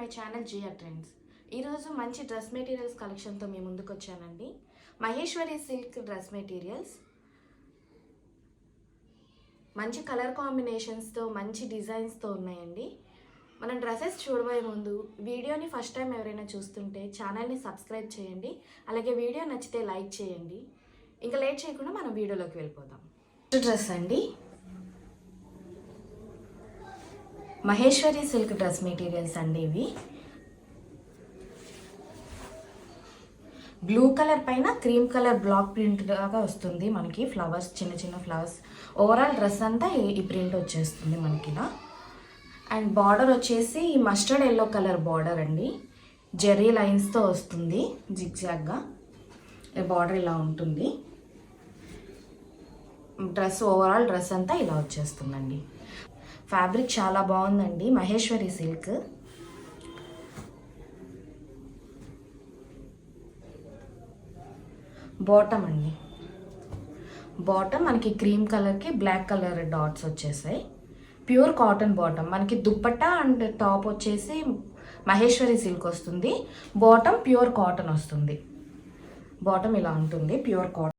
My channel Jiya trends. ఈరోజు మంచి dress materials కలెక్షన్తో మీ ముందుకు వచ్చానండి. మహేశ్వరి సిల్క్ డ్రెస్ మెటీరియల్స్ మంచి కలర్ కాంబినేషన్స్తో మంచి డిజైన్స్తో ఉన్నాయండి. మనం డ్రెస్సెస్ చూడబోయే ముందు వీడియోని ఫస్ట్ టైం ఎవరైనా చూస్తుంటే ఛానల్ని సబ్స్క్రైబ్ చేయండి. అలాగే వీడియో నచ్చితే లైక్ చేయండి. ఇంకా లేట్ చేయకుండా మనం వీడియోలోకి వెళ్ళిపోదాం. డ్రెస్ అండి, మహేశ్వరి సిల్క్ డ్రెస్ మెటీరియల్స్ అండి. ఇవి బ్లూ కలర్ పైన క్రీమ్ కలర్ బ్లాక్ ప్రింట్ లాగా వస్తుంది మనకి. ఫ్లవర్స్, చిన్న చిన్న ఫ్లవర్స్. ఓవరాల్ డ్రెస్ అంతా ఈ ప్రింట్ వచ్చేస్తుంది మనకి ఇలా. అండ్ బార్డర్ వచ్చేసి మస్టర్డ్ ఎల్లో కలర్ బార్డర్ అండి. జెర్రీ లైన్స్తో వస్తుంది జిగ్జాగ్గా. బార్డర్ ఇలా ఉంటుంది. డ్రెస్ ఓవరాల్ డ్రెస్ అంతా ఇలా వచ్చేస్తుందండి. ఫ్యాబ్రిక్ చాలా బాగుందండి, మహేశ్వరి సిల్క్. బాటమ్ అండి, బాటమ్ మనకి క్రీమ్ కలర్కి బ్లాక్ కలర్ డాట్స్ వచ్చేసాయి. Pure cotton bottom. మనకి దుప్పట్టా అండ్ టాప్ వచ్చేసి మహేశ్వరి సిల్క్ వస్తుంది. బాటమ్ ప్యూర్ కాటన్ వస్తుంది. బాటమ్ ఇలా ఉంటుంది, ప్యూర్ కాటన్.